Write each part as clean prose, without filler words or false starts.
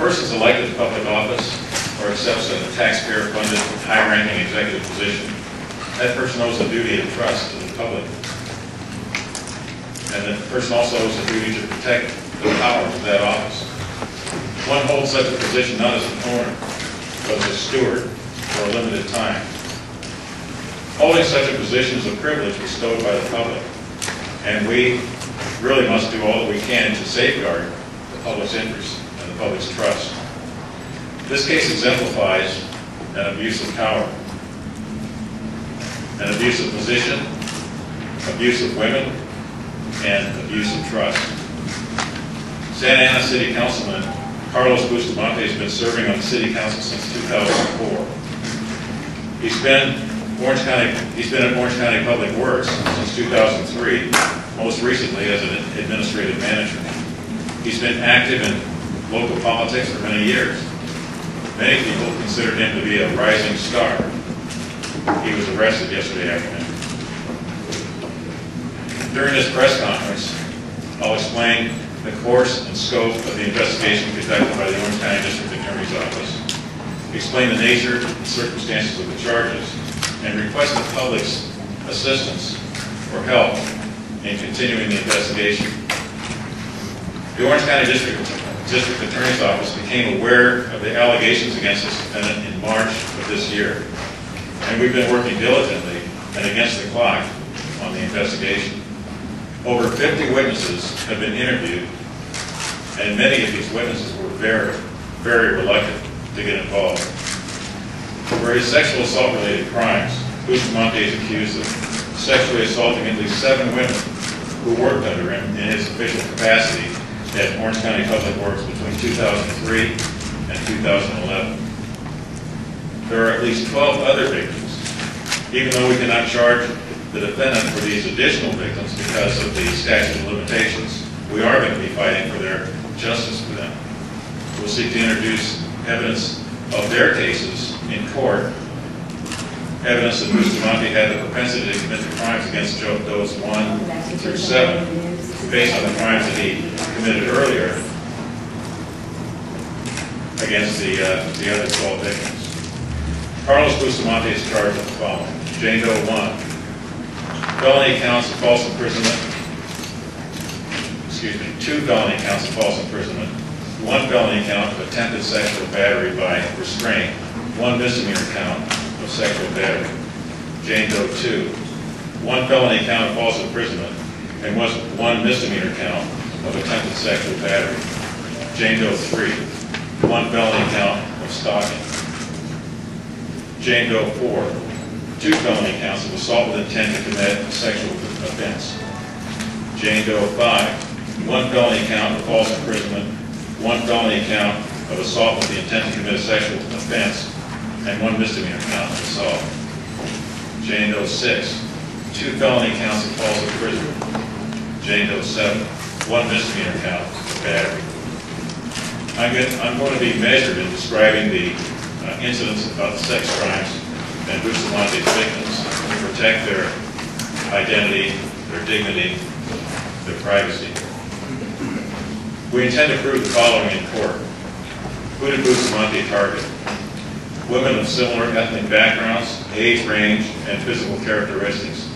person is elected to public office or accepts a taxpayer-funded, high-ranking executive position, that person owes a duty of trust to the public. And the person also owes a duty to protect the powers of that office. One holds such a position not as an owner, but as a steward for a limited time. Holding such a position is a privilege bestowed by the public, and we really must do all that we can to safeguard the public's interest and the public's trust. This case exemplifies an abuse of power, an abuse of position, abuse of women, and abuse of trust. Santa Ana City Councilman Carlos Bustamante has been serving on the City Council since 2004. He's been at Orange County Public Works since 2003, most recently as an administrative manager. He's been active in local politics for many years. Many people considered him to be a rising star. He was arrested yesterday afternoon. During this press conference, I'll explain the course and scope of the investigation conducted by the Orange County District Attorney's Office, explain the nature and circumstances of the charges, and request the public's assistance or help in continuing the investigation. The Orange County District Attorney's Office became aware of the allegations against this defendant in March of this year, and we've been working diligently and against the clock on the investigation. Over 50 witnesses have been interviewed, and many of these witnesses were very, very reluctant to get involved. For his sexual assault-related crimes, Bustamante is accused of sexually assaulting at least 7 women who worked under him in his official capacity at Orange County Public Works between 2003 and 2011. There are at least 12 other victims. Even though we cannot charge the defendant for these additional victims because of the statute of limitations, we are going to be fighting for their justice for them. We'll seek to introduce evidence of their cases in court, evidence that Bustamante had the propensity to commit the crimes against those 1 through 7, based on the crimes that he committed earlier against the other 12 victims. Carlos Bustamante is charged with the following: Jane Doe 1, felony counts of false imprisonment, 2 felony counts of false imprisonment, 1 felony count of attempted sexual battery by restraint, 1 misdemeanor count of sexual battery. Jane Doe 2, 1 felony count of false imprisonment, and 1 misdemeanor count of attempted sexual battery. Jane Doe 3, 1 felony count of stalking. Jane Doe 4, 2 felony counts of assault with intent to commit a sexual offense. Jane Doe 5, 1 felony count of false imprisonment, 1 felony count of assault with the intent to commit a sexual offense, and 1 misdemeanor count of assault. Jane Doe 6, 2 felony counts of false imprisonment. Jane Doe 7, 1 misdemeanor count of battery. I'm going to be measured in describing the incidents about the sex crimes and Bustamante's victims to protect their identity, their dignity, their privacy. We intend to prove the following in court. Who did Bustamante target? Women of similar ethnic backgrounds, age range, and physical characteristics.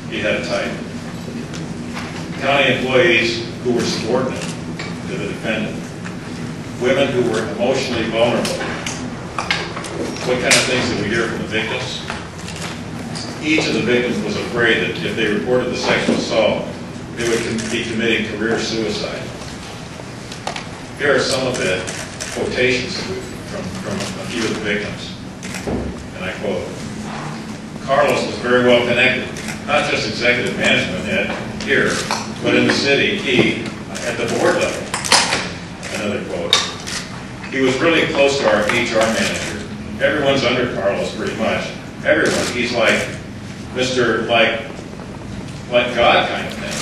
He had a type. County employees who were subordinate to the defendant. Women who were emotionally vulnerable. What kind of things did we hear from the victims? Each of the victims was afraid that if they reported the sexual assault, they would be committing career suicide. Here are some of the quotations from a few of the victims. And I quote, "Carlos was very well connected, not just executive management here, but in the city, at the board level." Another quote, "He was really close to our HR manager. Everyone's under Carlos pretty much. Everyone. He's like Mr. like God kind of thing."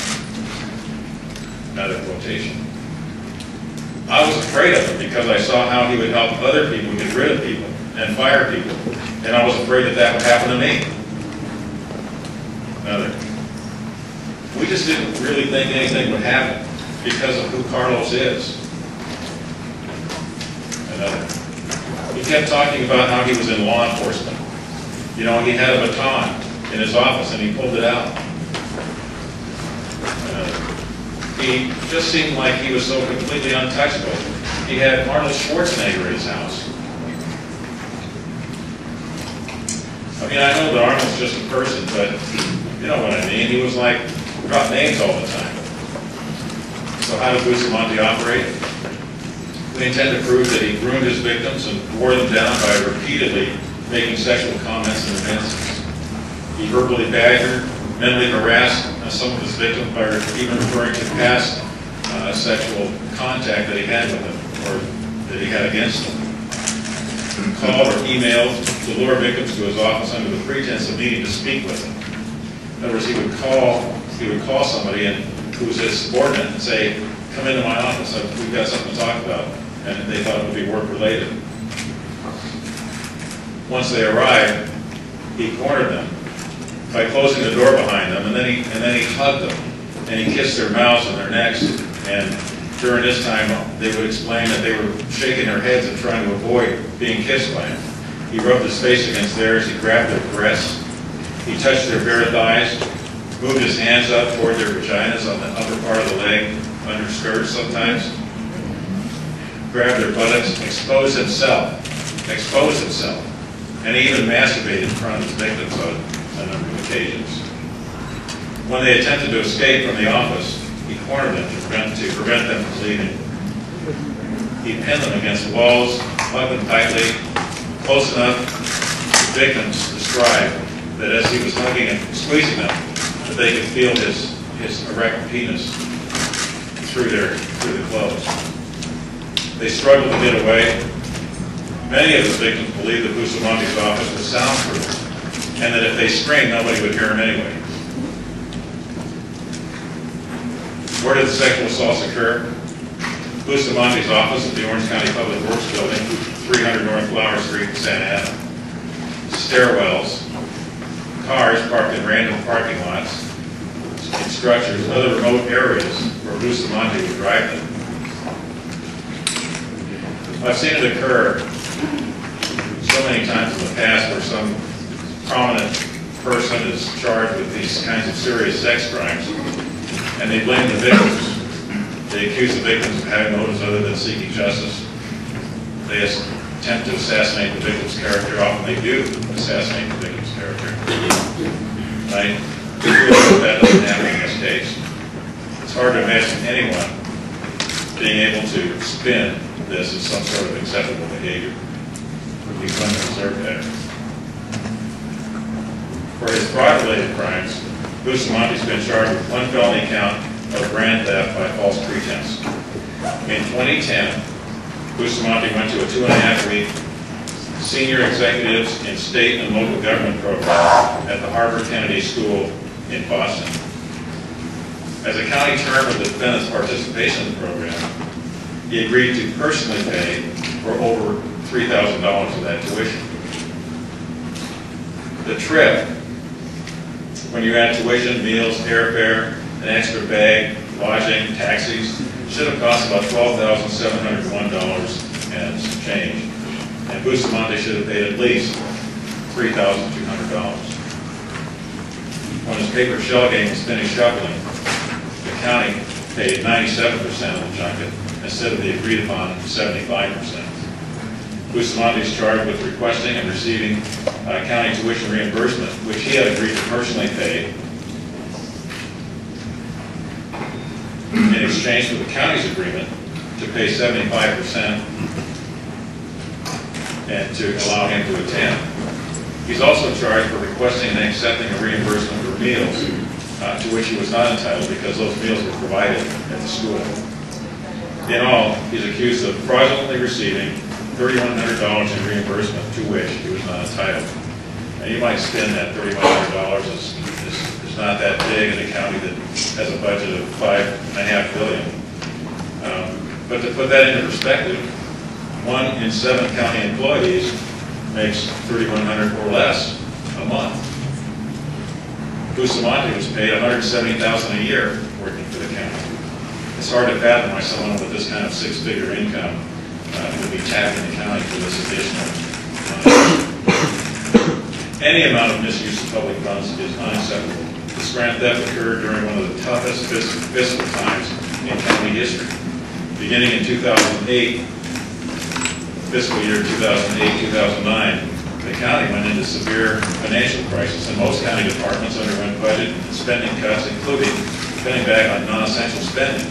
Another quotation. "I was afraid of him because I saw how he would help other people get rid of people and fire people, and I was afraid that that would happen to me." Another. "We just didn't really think anything would happen because of who Carlos is." another. He kept talking about how he was in law enforcement. You know, he had a baton in his office and he pulled it out. He just seemed like he was so completely untouchable. He had Arnold Schwarzenegger at his house. I mean, I know that Arnold's just a person, but you know what I mean. He was like, drop names all the time. So how does Bustamante operate? We intend to prove that he groomed his victims and wore them down by repeatedly making sexual comments and advances. He verbally badgered, mentally harassed some of his victims by even referring to past sexual contact that he had with them or that he had against them. Called or emailed to lure victims to his office under the pretense of needing to speak with them. In other words, he would call somebody who was his subordinate and say, come into my office, we've got something to talk about. And they thought it would be work-related. Once they arrived, he cornered them by closing the door behind them, and then he hugged them, and he kissed their mouths and their necks, and during this time, they would explain that they were shaking their heads and trying to avoid being kissed by him. He rubbed his face against theirs, he grabbed their breasts, he touched their bare thighs, moved his hands up toward their vaginas on the upper part of the leg, under skirts sometimes, grabbed their buttocks, exposed himself, and he even masturbated in front of his victims on a number of occasions. When they attempted to escape from the office, he cornered them to prevent them from leaving. He pinned them against walls, hugged them tightly, close enough for victims to describe that as he was hugging and squeezing them, that they could feel his erect penis through the clothes. They struggled to get away. Many of the victims believed that Bustamante's office was soundproof, and that if they screamed, nobody would hear them anyway. Where did the sexual assaults occur? Bustamante's office at the Orange County Public Works Building, 300 North Flower Street in Santa Ana. Stairwells, cars parked in random parking lots, in structures, and other remote areas where Bustamante would drive them. I've seen it occur so many times in the past where some prominent person is charged with these kinds of serious sex crimes, and they blame the victims. They accuse the victims of having motives other than seeking justice. They attempt to assassinate the victim's character. Often they do assassinate the victim's character. I feel that doesn't happen in this case. It's hard to imagine anyone being able to spin this as some sort of acceptable behavior. These women deserve better. For his fraud-related crimes, Bustamante's been charged with one felony count of grand theft by false pretense. In 2010, Bustamante went to a 2.5-week senior executives in state and local government program at the Harvard Kennedy School in Boston. As a county term of the defendant's participation in the program, he agreed to personally pay for over $3,000 of that tuition. The trip, when you add tuition, meals, airfare, an extra bag, lodging, taxis, should have cost about $12,701 and some change. And Bustamante should have paid at least $3,200. When his paper shell game was finished shuffling, the county paid 97% of the junket instead of the agreed upon 75%. Bustamante is charged with requesting and receiving county tuition reimbursement, which he had agreed to personally pay in exchange for the county's agreement to pay 75% and to allow him to attend. He's also charged for requesting and accepting a reimbursement for meals to which he was not entitled because those meals were provided at the school. In all, he's accused of fraudulently receiving $3,100 in reimbursement to which he was not entitled. Now you might spend that $3,100 is not that big in a county that has a budget of $5.5 billion. But to put that into perspective, 1 in 7 county employees makes $3,100 or less a month. Bustamante was paid $170,000 a year working for the county. It's hard to fathom why someone with this kind of 6-figure income will be tapping the county for this additional money. Any amount of misuse of public funds is unacceptable. This grant theft occurred during one of the toughest fiscal times in county history. Beginning in 2008, fiscal year 2008-2009, the county went into severe financial crisis, and most county departments underwent budget and spending cuts, including cutting back on non-essential spending,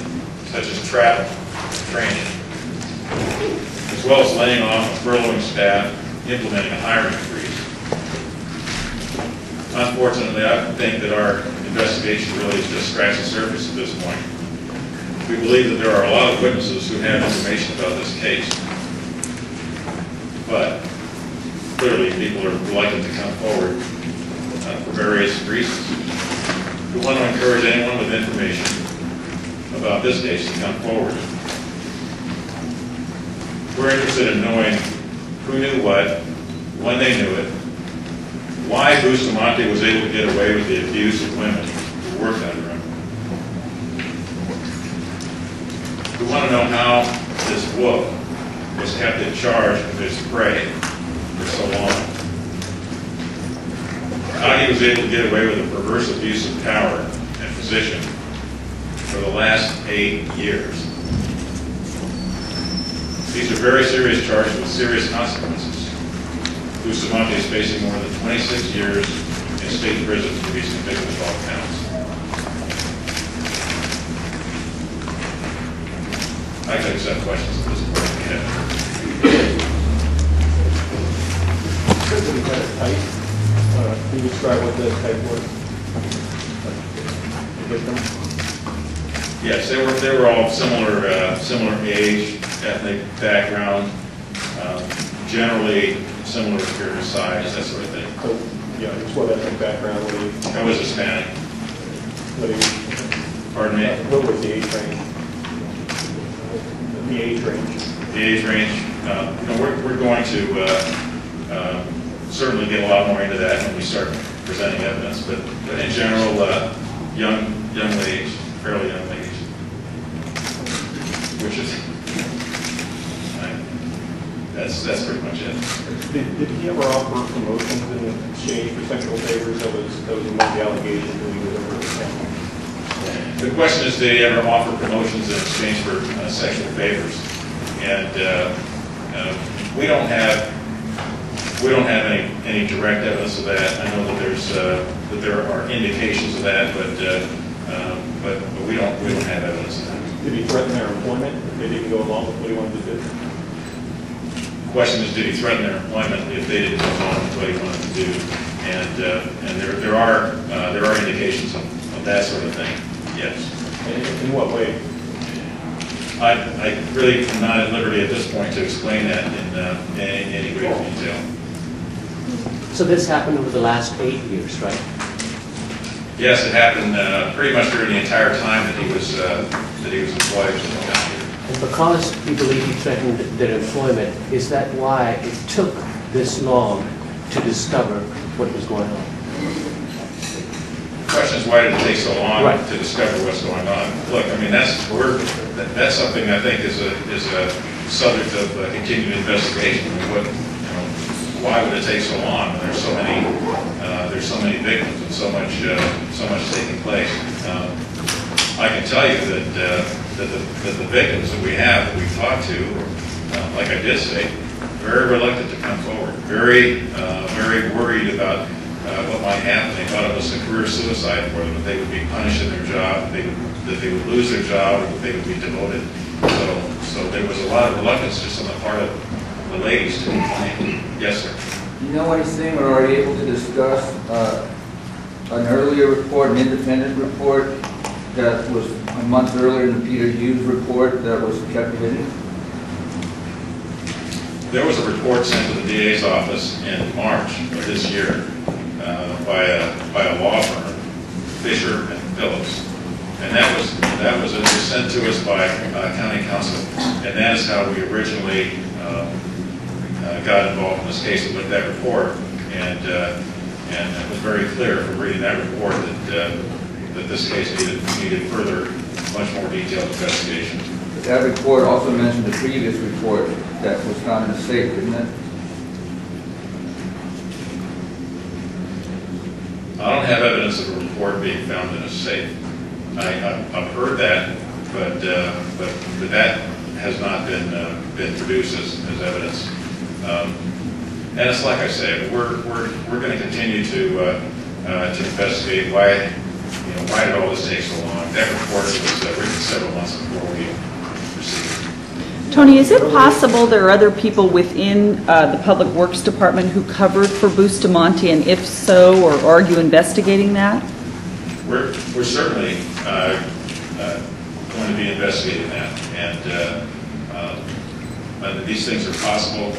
such as travel and training, as well as laying off and furloughing staff, implementing a hiring freeze. Unfortunately, I think that our investigation really has just scratched the surface at this point. We believe that there are a lot of witnesses who have information about this case, but clearly people are reluctant to come forward for various reasons. We want to encourage anyone with information about this case to come forward. We're interested in knowing who knew what, when they knew it, why Bustamante was able to get away with the abuse of women who worked under him. We want to know how this wolf was kept in charge of his prey for so long. How he was able to get away with a perverse abuse of power and position for the last 8 years. These are very serious charges with serious consequences. Bustamante is facing more than 26 years in state prison for these convicted of all counts. I can accept questions at this point. Can you describe what the type was? Yes, they were all similar age, ethnic background, generally similar to size, that sort of thing. So, yeah, just what ethnic background? I was Hispanic. Pardon me? What was the age range? The age range. The age range. We're going to certainly get a lot more into that when we start presenting evidence, but in general, young age, fairly young age, which is that's pretty much it. Did he ever offer promotions in exchange for sexual favors? That was one of the allegations when he was over the county. The question is, did he ever offer promotions in exchange for sexual favors? And we don't have any direct evidence of that. I know that there are indications of that, but we don't have evidence of that. Did he threaten their employment if they didn't go along with what he wanted to do? The question is, did he threaten their employment if they didn't go along with what he wanted to do? And there are indications of that sort of thing. Yes. In what way? I really am not at liberty at this point to explain that in any great detail. So this happened over the last 8 years, right? Yes, it happened pretty much during the entire time that he was employed in the county. And because you believe he threatened their employment, is that why it took this long to discover what was going on? The question is, why did it take so long to discover what's going on? Look, I mean, that's something I think is a subject of continued investigation. Why would it take so long? There's so many victims and so much taking place. I can tell you that the victims that we have, that we've talked to, like I did say, very reluctant to come forward, very worried about what might happen. They thought it was a career suicide for them, that they would be punished in their job, that they would lose their job, or that they would be demoted. So there was a lot of reluctance just on the part of the ladies to complain. Yes, sir. Do you know anything, or are you able to discuss an earlier report, an independent report that was a month earlier than the Peter Hughes report that was kept hidden? There was a report sent to the DA's office in March of this year by a law firm, Fisher and Phillips, and that was sent to us by county council, and that is how we originally got involved in this case. We looked at that report, and it was very clear from reading that report that this case needed further, much more detailed investigation. that report also mentioned the previous report that was found in the safe, didn't it? I don't have evidence of a report being found in a safe. I've heard that, but that has not been produced as evidence. And it's like I said, we're going to continue to investigate why did all this take so long. That report was written several months before we received it. Tony, is it possible there are other people within the Public Works Department who covered for Bustamante, and if so, or are you investigating that? We're certainly going to be investigating that, and these things are possible.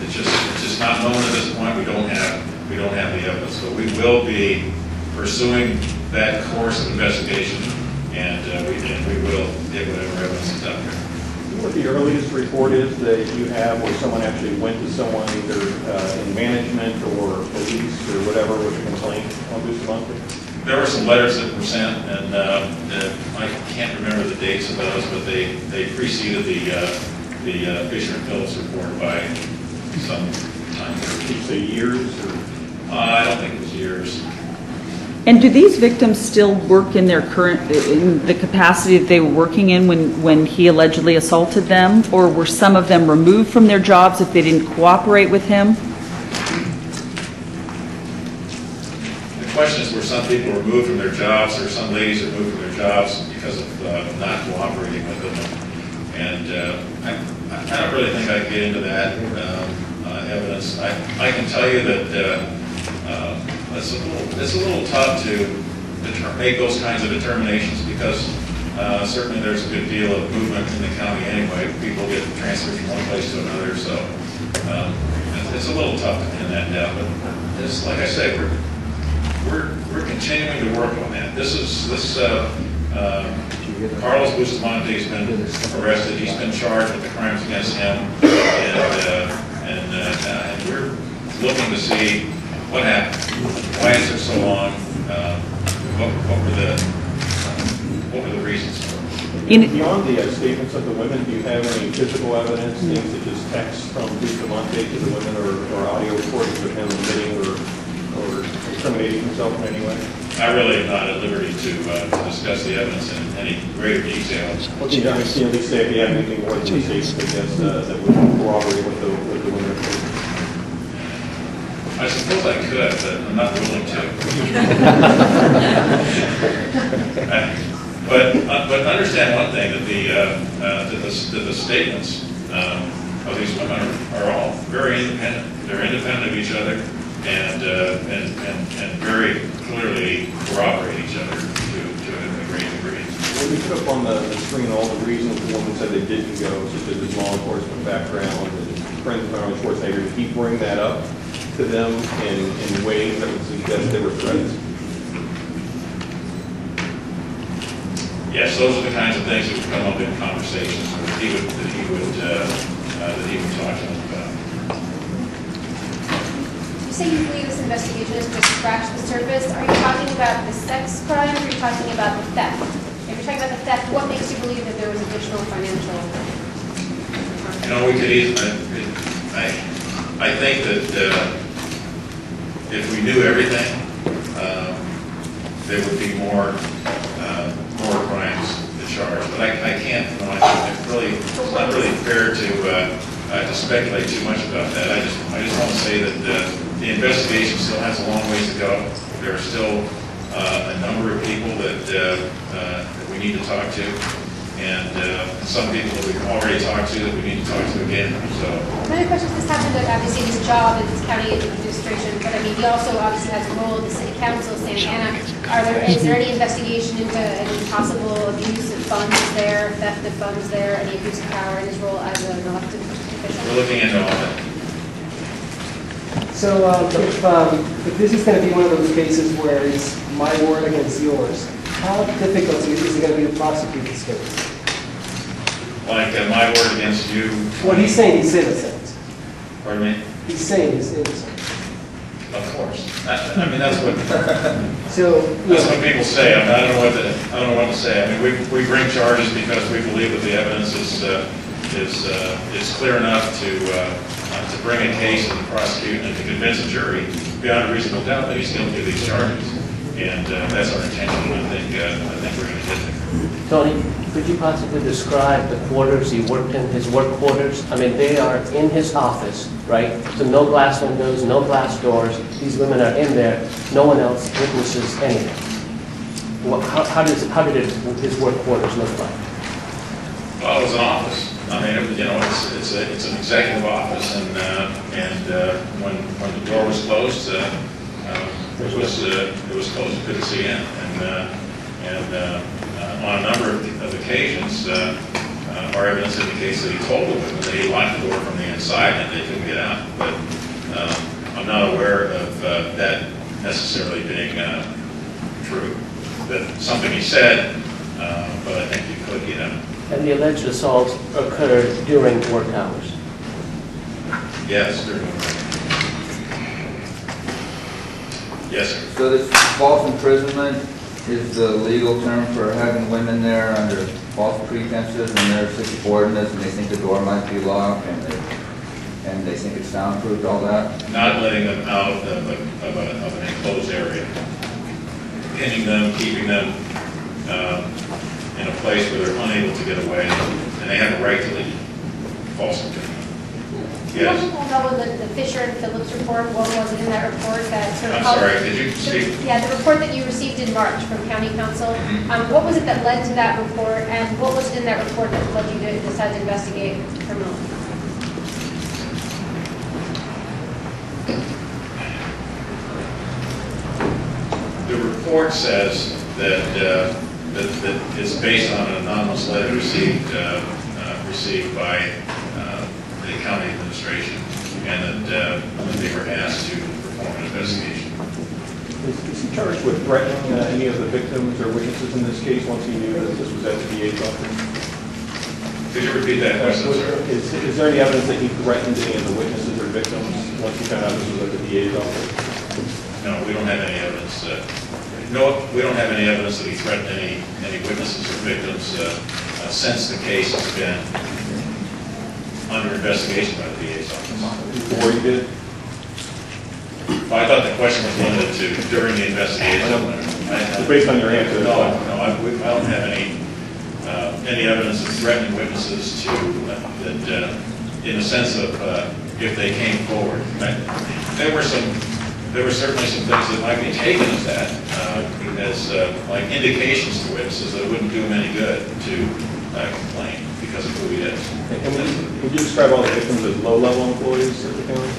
It's just not known at this point. We don't have the evidence, but we will be pursuing that course of investigation, and we will get whatever evidence is out there. What the earliest report is that you have where someone actually went to someone either in management or police or whatever with a complaint on Bustamante? There were some letters that were sent, and I can't remember the dates of those, but they preceded the Fisher and Phillips report by some time. Did you say years? Or? I don't think it was years. And do these victims still work in their in the capacity that they were working in when he allegedly assaulted them, or were some of them removed from their jobs if they didn't cooperate with him? The question is, were some people removed from their jobs, or some ladies removed from their jobs because of not cooperating with them? And I don't really think I can get into that evidence. I can tell you that it's a little tough to make those kinds of determinations because certainly there's a good deal of movement in the county anyway. People get transferred from one place to another, so it's a little tough to pin that down. But it's, like I say, we're continuing to work on that. Carlos Bustamante has been arrested. He's been charged with the crimes against him, and we're looking to see what happened. Why is it so long? What were the reasons for it? Beyond the statements of the women, do you have any physical evidence, things such as texts from Bustamante to the women, or audio recordings of him admitting or incriminating himself in any way? I really am not at liberty to discuss the evidence in any greater detail. Well, can you at least say if you have anything more than statements, I guess, that would corroborate what the women are saying? I suppose I could, but I'm not willing to. But understand one thing, that the statements of these women are all very independent. They're independent of each other, and very clearly corroborate each other to a great degree. When we put up on the screen all the reasons the woman said they didn't go, such as his law enforcement background, and friends of Arnold Schwarzenegger, did he bring that up to them in ways that would suggest they were threats? Yes, those are the kinds of things that would come up in conversations that he would talk to them about. You say you believe this investigation has just scratched the surface. Are you talking about the sex crime, or are you talking about the theft? If you're talking about the theft, what makes you believe that there was additional financial? We could easily. I think that if we knew everything, there would be more crimes to charge. But I can't. It's not really fair to speculate too much about that. I just want to say that the investigation still has a long ways to go. There are still a number of people that we need to talk to, and some people that we've already talked to that we need to talk to again. So another question: this happened to obviously his job in his county administration, but I mean he also obviously has a role in the city council, Santa Ana. Is there any investigation into any possible abuse of funds there, theft of funds there, any abuse of power in his role as an elected official? we're looking into all that. So if this is going to be one of those cases where it's my word against yours, how difficult is it going to be to prosecute this case? Like my word against you. Well, he's saying he's innocent. Pardon me? He's saying he's innocent. Of course. I mean, that's what people say. I don't know what to say. I mean, we bring charges because we believe that the evidence is clear enough to bring a case and to prosecute and to convince a jury beyond a reasonable doubt that he's guilty of these charges. And that's our intention, and I think we're going to get there. Tony, could you possibly describe the quarters he worked in, his work quarters? I mean, they are in his office, right? So no glass windows, no glass doors. These women are in there. No one else witnesses anything. How did his work quarters look like? Well, it was an office. I mean, it's an executive office, and when the door was closed, it was closed. You couldn't see in, and on a number of occasions, our evidence indicates that he told the women that he locked the door from the inside and they couldn't get out. But I'm not aware of that necessarily being true. That's something he said, but I think you could get out. And the alleged assaults occurred during work hours? Yes, during work hours. Yes, sir. So this false imprisonment is the legal term for having women there under false pretenses, and they're subordinates, and they think the door might be locked, and they think it's soundproofed, all that? Not letting them out of an enclosed area. Pinning them, keeping them in a place where they're unable to get away, and they have a right to leave. False imprisonment. Yes. Some people know in the Fisher and Phillips report, what was in that report that sort of... I'm sorry, did you speak? Yeah, the report that you received in March from County Council. What was it that led to that report, and what was it in that report that led you to decide to investigate criminal? The report says that it's based on an anonymous letter received by the county administration, and that they were asked to perform an investigation. Is he charged with threatening any of the victims or witnesses in this case once he knew that this was at the DA's office? Could you repeat that question, sir? Is there any evidence that he threatened any of the witnesses or victims once he found out this was at the DA's office? No, we don't have any evidence. No, we don't have any evidence that he threatened any witnesses or victims since the case has been under investigation by the DA's office. Before you did? Well, I thought the question was limited to during the investigation. Based on your answer? No, I don't have any evidence of threatening witnesses to that in the sense of if they came forward. There were certainly some things that might be taken as that, as like indications to witnesses that it wouldn't do them any good to complain because of who he is. And would you describe all the victims as low-level employees at the county?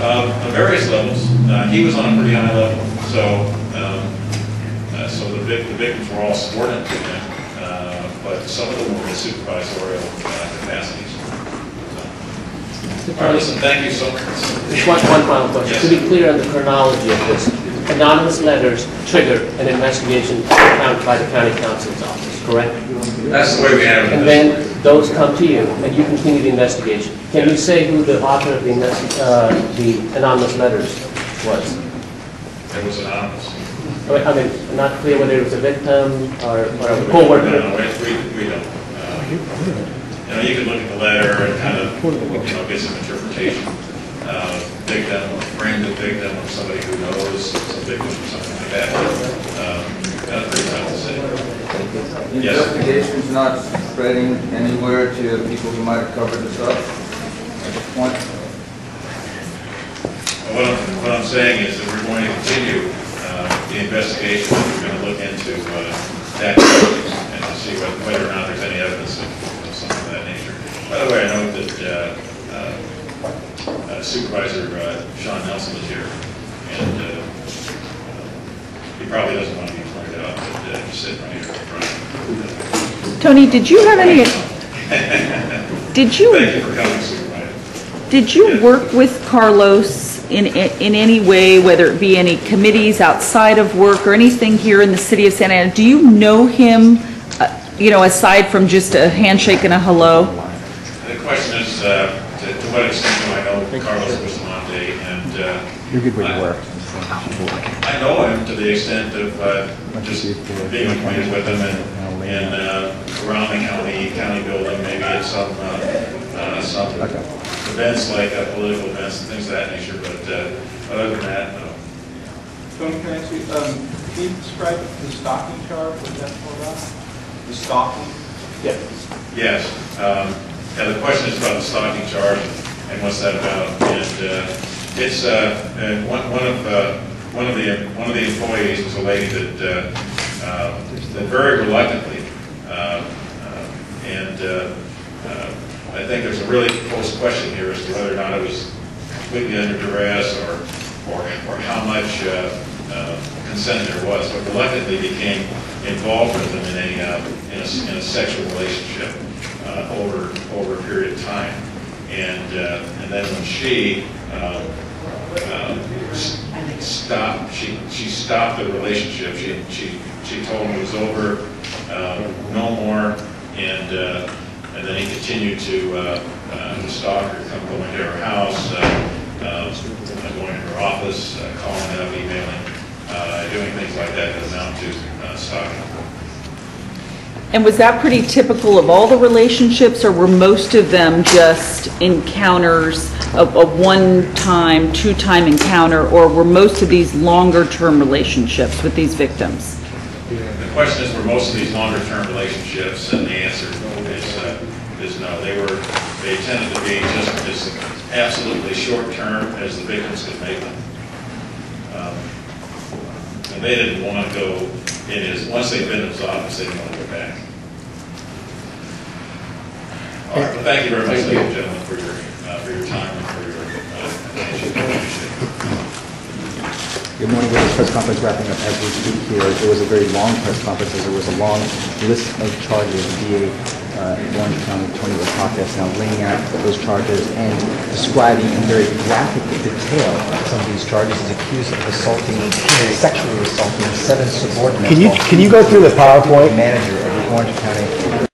On various levels. He was on a pretty high level, so the victims were all subordinate to him, but some of them were in supervisorial capacities. All right, listen, thank you so much. Just one final question. Yes. To be clear on the chronology of this, anonymous letters trigger an investigation by the county council's office, correct? That's the way we have it. And then those come to you, and you continue the investigation. Can you say who the author of the anonymous letters was? It was anonymous. I mean, I'm not clear whether it was a victim or a co-worker. No, we don't. You can look at the letter and kind of get some interpretation. Victim, or friend of victim, or somebody who knows some victim, or something like that. That's pretty tough to say. The investigation's not spreading anywhere to people who might have covered this up at this point? What I'm saying is that we're going to continue the investigation. We're going to look into that and to see whether or not there's any evidence of something of that nature. By the way, I know that Supervisor Sean Nelson is here, and he probably doesn't want to be pointed out, but he's sitting right here in front. Tony, did you have any, Thank you for coming, Supervisor. did you work with Carlos in any way, whether it be any committees outside of work or anything here in the city of Santa Ana? Do you know him, aside from just a handshake and a hello? The question is, to what extent do I know Carlos Bustamante, and You're good where you were. I know him to the extent of just being acquainted with him and around the county building, maybe at some events like political events and things of that nature. But other than that, no. Tony, can I ask you, can you describe the stalking charge? What that's all about? The stalking? Yes. Yes. Yeah, the question is about the stalking charge and what's that about. And it's one of the employees was a lady that very reluctantly I think there's a really close question here as to whether or not it was completely under duress or how much consent there was, but reluctantly became involved with them in a sexual relationship over a period of time, and then when she stopped the relationship. She told him it was over, no more, and then he continued to stalk her, go into her house, going to her office, calling up, emailing, doing things like that that amount to stalking. And was that pretty typical of all the relationships, or were most of them just encounters, a one-time, two-time encounter, or were most of these longer-term relationships with these victims? The question is, were most of these longer-term relationships, and the answer is no. They tended to be just as absolutely short-term as the victims could make them. And they didn't want to go once they'd been in his office, they didn't want to go back. All right, well, thank you very much, ladies and gentlemen, for your time and for your attention. Good morning. We have a press conference wrapping up as we speak here. It was a very long press conference as there was a long list of charges. The DA Orange County Attorney Process now laying out those charges and describing in very graphic detail some of these charges. He's accused of sexually assaulting 7 subordinates. Can you go through the PowerPoint? Manager of the Orange County